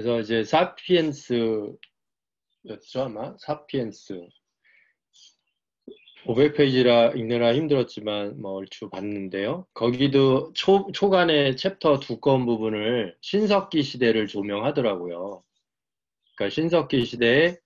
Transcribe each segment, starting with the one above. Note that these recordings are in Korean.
그래서 이제 사피엔스였죠, 아마? 사피엔스. 500페이지라 읽느라 힘들었지만 뭐 얼추 봤는데요. 거기도 초간에 챕터 두꺼운 부분을 신석기 시대를 조명하더라고요. 그러니까 신석기 시대에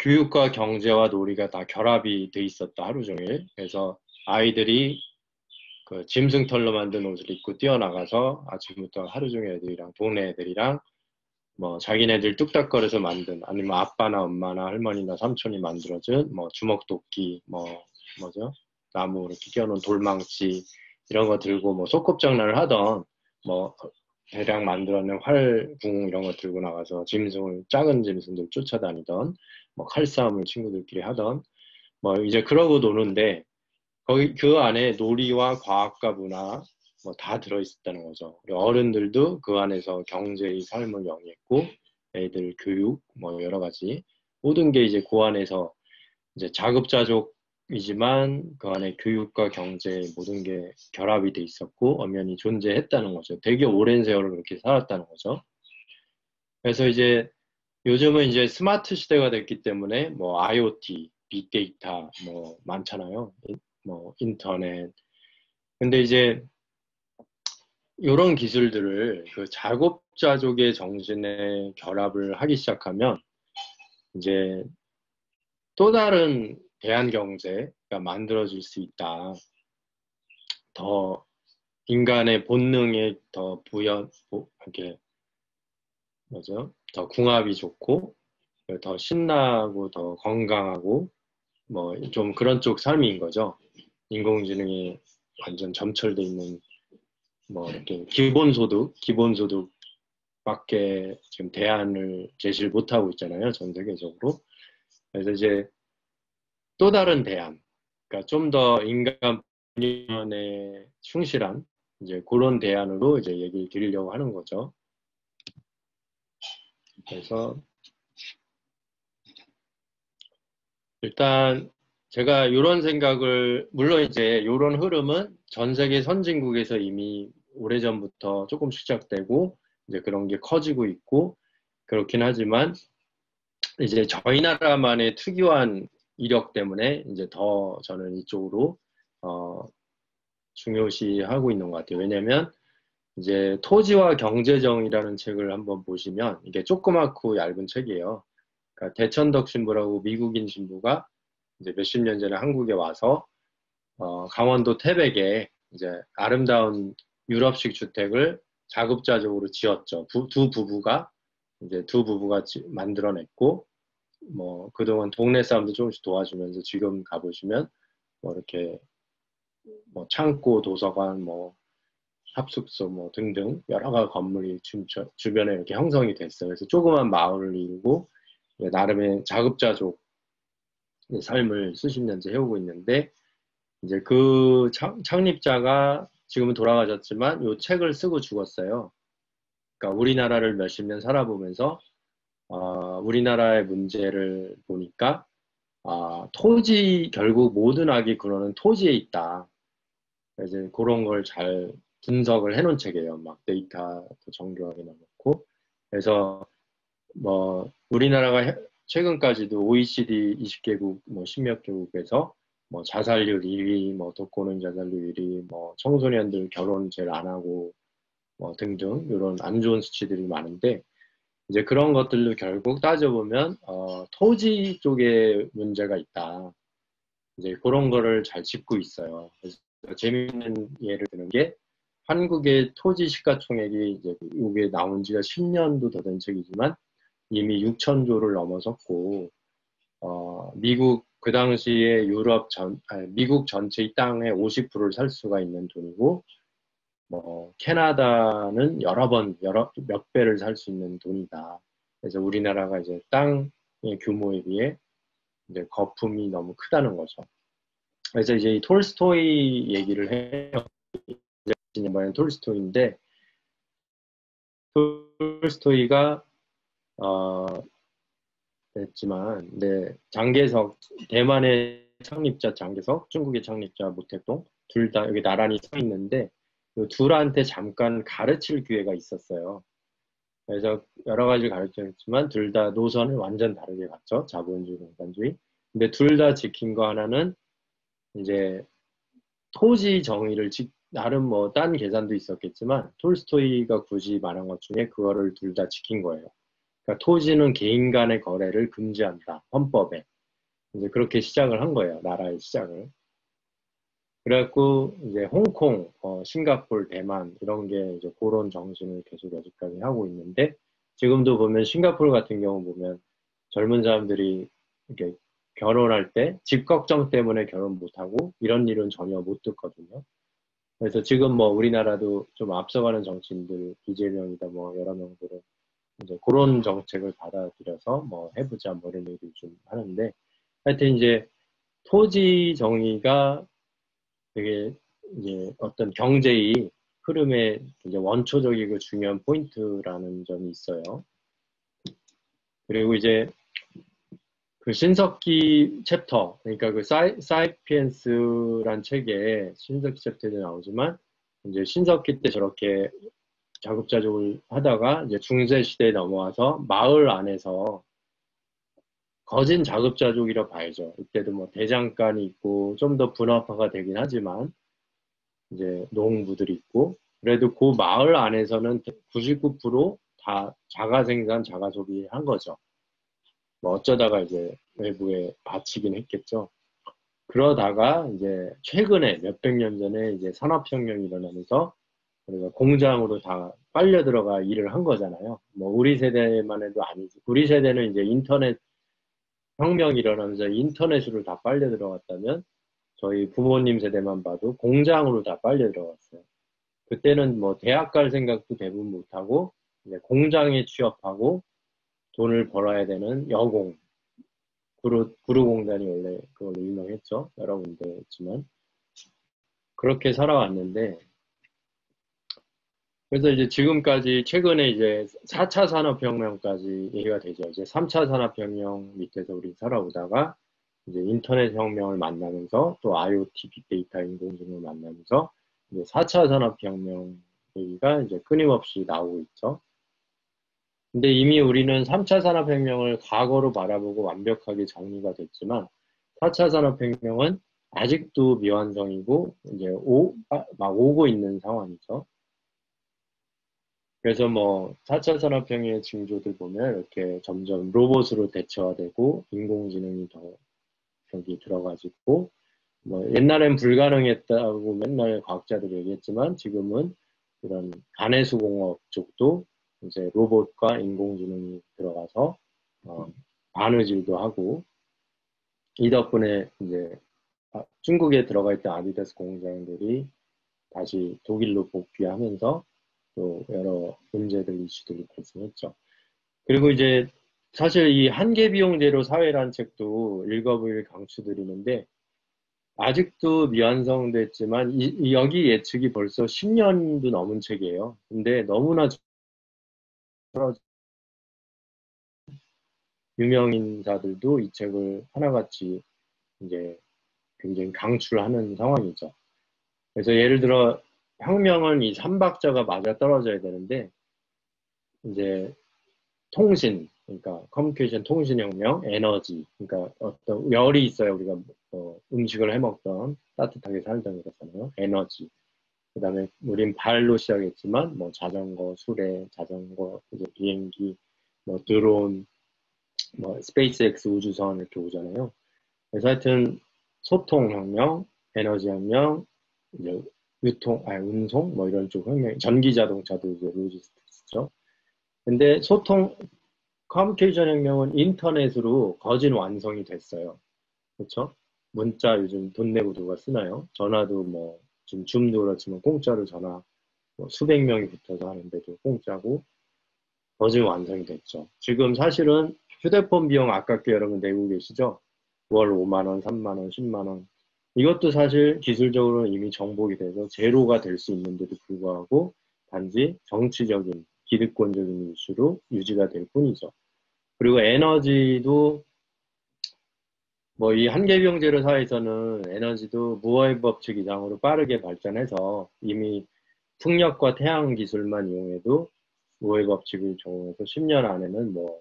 교육과 경제와 놀이가 다 결합이 돼 있었다, 하루 종일. 그래서 아이들이 그 짐승털로 만든 옷을 입고 뛰어나가서 아침부터 하루 종일 애들이랑 동네 애들이랑 뭐 자기네들 뚝딱거려서 만든, 아니면 아빠나 엄마나 할머니나 삼촌이 만들어준 뭐 주먹도끼, 뭐 뭐죠, 나무 이렇게 끼워놓은 돌망치 이런 거 들고 뭐 소꿉장난을 하던, 뭐 대량 만들어낸 활궁 이런 거 들고 나가서 짐승을, 작은 짐승들 쫓아다니던, 뭐 칼싸움을 친구들끼리 하던, 뭐 이제 그러고 노는데, 거기 그 안에 놀이와 과학과 문화 뭐 다 들어있었다는 거죠. 그리고 어른들도 그 안에서 경제의 삶을 영위했고, 애들 교육 뭐 여러 가지 모든 게 이제 그 안에서 이제 자급자족이지만 그 안에 교육과 경제 모든 게 결합이 돼 있었고 엄연히 존재했다는 거죠. 되게 오랜 세월을 그렇게 살았다는 거죠. 그래서 이제 요즘은 이제 스마트 시대가 됐기 때문에 뭐 IoT, 빅데이터 뭐 많잖아요. 뭐 인터넷. 근데 이제 이런 기술들을 그 자급자족의 정신에 결합을 하기 시작하면 이제 또 다른 대한경제가 만들어질 수 있다. 더 인간의 본능에 더 이렇게 뭐죠? 더 궁합이 좋고 더 신나고 더 건강하고 뭐 좀 그런 쪽 삶인 거죠. 인공지능이 완전 점철돼 있는 뭐 이렇게 기본소득밖에 지금 대안을 제시를 못하고 있잖아요. 전 세계적으로. 그래서 이제 또 다른 대안, 그러니까 좀 더 인간 본연에 충실한 이제 그런 대안으로 이제 얘기를 드리려고 하는 거죠. 그래서 일단 제가 이런 생각을, 물론 이제 이런 흐름은 전 세계 선진국에서 이미 오래전부터 조금씩 시작되고 이제 그런 게 커지고 있고 그렇긴 하지만 이제 저희 나라만의 특유한 이력 때문에 이제 더 저는 이쪽으로 어, 중요시하고 있는 것 같아요. 왜냐면 이제 토지와 경제정이라는 책을 한번 보시면 이게 조그맣고 얇은 책이에요. 그러니까 대천덕 신부라고 미국인 신부가 이제 몇십 년 전에 한국에 와서 강원도 태백에 이제 아름다운 유럽식 주택을 자급자족으로 지었죠. 두 부부가 만들어냈고, 뭐 그동안 동네 사람도 조금씩 도와주면서 지금 가보시면 뭐 이렇게 뭐 창고, 도서관, 뭐 합숙소 뭐 등등 여러 가지 건물이 주변에 이렇게 형성이 됐어요. 그래서 조그만 마을을 이루고 나름의 자급자족 삶을 수십 년째 해오고 있는데, 이제 그 창립자가 지금은 돌아가셨지만 이 책을 쓰고 죽었어요. 그러니까 우리나라를 몇십 년 살아보면서 우리나라의 문제를 보니까 토지, 결국 모든 악이 그러는 토지에 있다. 이제 그런 걸 잘 분석을 해놓은 책이에요. 막 데이터도 정교하게 넣어놓고. 그래서 뭐 우리나라가 최근까지도 OECD 20개국 뭐 10몇 개국에서 뭐 자살률 1위, 뭐 독거노인 자살률 1위, 뭐 청소년들 결혼 제일 안 하고 뭐 등등 이런 안 좋은 수치들이 많은데, 이제 그런 것들도 결국 따져보면 토지 쪽에 문제가 있다. 이제 그런 거를 잘 짚고 있어요. 그래서 재미있는 예를 드는 게 한국의 토지 시가총액이 이제 이게 나온 지가 10년도 더 된 책이지만 이미 6천조를 넘어섰고, 미국, 그 당시에 미국 전체의 땅의 50%를 살 수가 있는 돈이고, 뭐, 캐나다는 몇 배를 살 수 있는 돈이다. 그래서 우리나라가 이제 땅의 규모에 비해 이제 거품이 너무 크다는 거죠. 그래서 이제 이 톨스토이 얘기를 해요. 이번엔 톨스토이인데, 톨스토이가, 어, 했지만, 네, 장개석, 대만의 창립자 장개석, 중국의 창립자 모택동, 둘 다 여기 나란히 서 있는데, 이 둘한테 잠깐 가르칠 기회가 있었어요. 그래서 여러 가지 가르쳤지만 둘 다 노선을 완전 다르게 갔죠. 자본주의, 공산주의. 근데 둘 다 지킨 거 하나는 이제 토지 정의를 나름 뭐 딴 계산도 있었겠지만 톨스토이가 굳이 말한 것 중에 그거를 둘 다 지킨 거예요. 그러니까 토지는 개인 간의 거래를 금지한다. 헌법에. 이제 그렇게 시작을 한 거예요. 나라의 시작을. 그래갖고 이제 홍콩, 싱가폴, 대만 이런 게 이제 그런 정신을 계속 여기까지 하고 있는데 지금도 보면 싱가폴 같은 경우 보면 젊은 사람들이 이렇게 결혼할 때 집 걱정 때문에 결혼 못하고 이런 일은 전혀 못 듣거든요. 그래서 지금 뭐 우리나라도 좀 앞서가는 정치인들 이재명이다 뭐 여러 명들은 이제 그런 정책을 받아들여서 뭐 해보자 뭐 이런 얘기를 좀 하는데 하여튼 이제 토지 정의가 되게 이제 어떤 경제의 흐름의 이제 원초적이고 중요한 포인트라는 점이 있어요. 그리고 이제 그 신석기 챕터, 그러니까 그 사이피엔스란 책에 신석기 챕터도 나오지만 이제 신석기 때 저렇게 자급자족을 하다가 이제 중세 시대에 넘어와서 마을 안에서 거진 자급자족이라 봐야죠. 이때도 뭐 대장간이 있고 좀 더 분화파가 되긴 하지만 이제 농부들이 있고 그래도 그 마을 안에서는 99%다 자가생산, 자가소비한 거죠. 뭐 어쩌다가 이제 외부에 바치긴 했겠죠. 그러다가 이제 최근에 몇백 년 전에 이제 산업혁명이 일어나면서 우리가 공장으로 다 빨려 들어가 일을 한 거잖아요. 뭐 우리 세대만 해도 아니지. 우리 세대는 이제 인터넷 혁명이 일어나면서 인터넷으로 다 빨려 들어갔다면 저희 부모님 세대만 봐도 공장으로 다 빨려 들어갔어요. 그때는 뭐 대학 갈 생각도 대부분 못하고 이제 공장에 취업하고 돈을 벌어야 되는 여공, 구루공단이 원래 그걸로 유명했죠. 여러 군데 있지만 그렇게 살아왔는데 그래서 이제 지금까지 최근에 이제 4차 산업혁명까지 얘기가 되죠. 이제 3차 산업혁명 밑에서 우리 살아오다가 이제 인터넷 혁명을 만나면서 또 IoT, 빅데이터, 인공지능을 만나면서 이제 4차 산업혁명 얘기가 이제 끊임없이 나오고 있죠. 근데 이미 우리는 3차 산업혁명을 과거로 바라보고 완벽하게 정리가 됐지만 4차 산업혁명은 아직도 미완성이고 이제 막 오고 있는 상황이죠. 그래서 뭐 4차 산업혁명의 징조들 보면 이렇게 점점 로봇으로 대체화되고 인공지능이 더 여기 들어가지고 뭐 옛날엔 불가능했다고 맨날 과학자들이 얘기했지만 지금은 이런 가내수공업 쪽도 이제 로봇과 인공지능이 들어가서 바느질도 하고 이 덕분에 이제 중국에 들어가 있던 아디다스 공장들이 다시 독일로 복귀하면서 또 여러 문제들 이슈들이 발생했죠. 그리고 이제 사실 이 한계비용제로 사회라는 책도 읽어볼 강추드리는데 아직도 미완성됐지만 여기 예측이 벌써 10년도 넘은 책이에요. 근데 너무나 유명인사들도 이 책을 하나같이 이제 굉장히 강추를 하는 상황이죠. 그래서 예를 들어 혁명은 이 삼박자가 맞아 떨어져야 되는데 이제 통신, 그러니까 커뮤니케이션 통신혁명, 에너지, 그러니까 어떤 열이 있어요. 우리가 음식을 해먹던 따뜻하게 살던 거잖아요. 에너지. 그 다음에 우린 발로 시작했지만 뭐 자전거, 수레, 자전거, 이제 비행기, 뭐 드론, 뭐 스페이스X 우주선 이렇게 오잖아요. 그래서 하여튼 소통혁명, 에너지혁명, 이제 운송 뭐 이런 쪽 혁명, 전기자동차도 이제 로지스틱스죠. 근데 커뮤니케이션 혁명은 인터넷으로 거진 완성이 됐어요. 그렇죠? 문자 요즘 돈 내고 누가 쓰나요? 전화도 뭐 지금 줌도 그렇지만 공짜로 전화 뭐 수백 명이 붙어서 하는데도 공짜고 거진 완성이 됐죠. 지금 사실은 휴대폰 비용 아깝게 여러분 내고 계시죠? 월 5만 원, 3만 원, 10만 원. 이것도 사실 기술적으로 이미 정복이 돼서 제로가 될 수 있는데도 불구하고 단지 정치적인 기득권적인 이슈로 유지가 될 뿐이죠. 그리고 에너지도 뭐 이 한계비용제로 사회에서는 에너지도 무어의 법칙 이상으로 빠르게 발전해서 이미 풍력과 태양 기술만 이용해도 모의 법칙을 적용해서 10년 안에는 뭐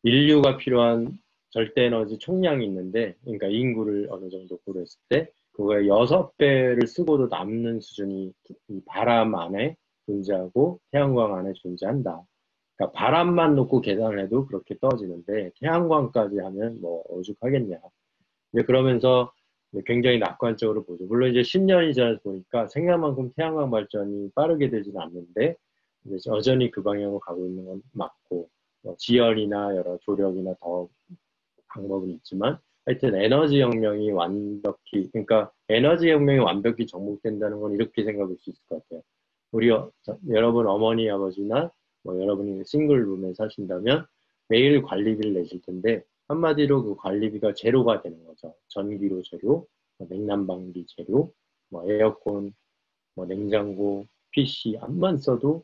인류가 필요한 절대 에너지 총량이 있는데, 그러니까 인구를 어느 정도 고려했을 때 그거의 6배를 쓰고도 남는 수준이 이 바람 안에 존재하고 태양광 안에 존재한다. 그러니까 바람만 놓고 계산을 해도 그렇게 떨어지는데 태양광까지 하면 뭐 오죽하겠냐. 이제 그러면서 이제 굉장히 낙관적으로 보죠. 물론 이제 10년이 지나서 보니까 생각만큼 태양광 발전이 빠르게 되지는 않는데 이제 여전히 그 방향으로 가고 있는 건 맞고, 뭐 지연이나 여러 조력이나 더 방법은 있지만 하여튼 에너지 혁명이 완벽히, 그러니까 에너지 혁명이 완벽히 정복된다는 건 이렇게 생각할 수 있을 것 같아요. 우리 여러분 어머니 아버지나 뭐 여러분이 싱글룸에 사신다면 매일 관리비를 내실 텐데 한마디로 그 관리비가 제로가 되는 거죠. 전기료 제로, 뭐 냉난방비 제로, 뭐 에어컨, 뭐 냉장고, PC 암만 써도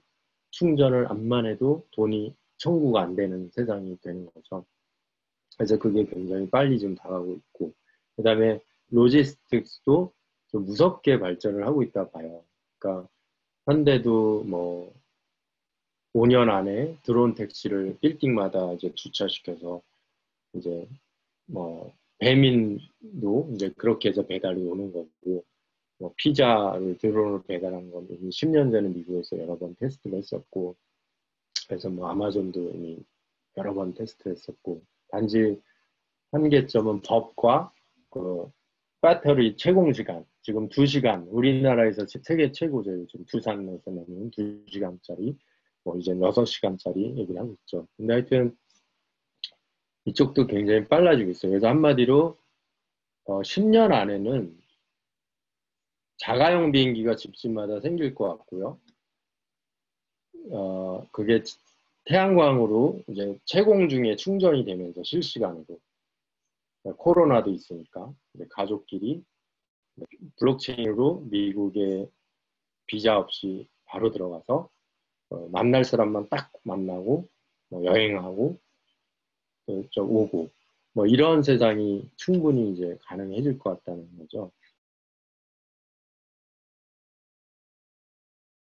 충전을 암만 해도 돈이 청구가 안 되는 세상이 되는 거죠. 그래서 그게 굉장히 빨리 좀 다가오고 있고, 그 다음에 로지스틱스도 좀 무섭게 발전을 하고 있다 봐요. 그러니까 현대도 뭐 5년 안에 드론 택시를 빌딩마다 이제 주차시켜서 이제 뭐 배민도 이제 그렇게 해서 배달이 오는 거고, 뭐 피자를 드론으로 배달한 건 이미 10년 전에 미국에서 여러 번 테스트를 했었고, 그래서 뭐 아마존도 이미 여러 번 테스트했었고, 단지 한계점은 법과 그 배터리 채공 시간. 지금 2시간, 우리나라에서 세계 최고죠. 요즘 부산에서는 2시간짜리, 뭐 이제 6시간짜리 얘기를 하고 있죠. 근데 하여튼 이쪽도 굉장히 빨라지고 있어요. 그래서 한마디로 10년 안에는 자가용 비행기가 집집마다 생길 것 같고요. 그게 태양광으로 이제 채공 중에 충전이 되면서 실시간으로, 코로나도 있으니까 가족끼리 블록체인으로 미국에 비자 없이 바로 들어가서 만날 사람만 딱 만나고 뭐 여행하고 또 오고 뭐 이런 세상이 충분히 이제 가능해질 것 같다는 거죠.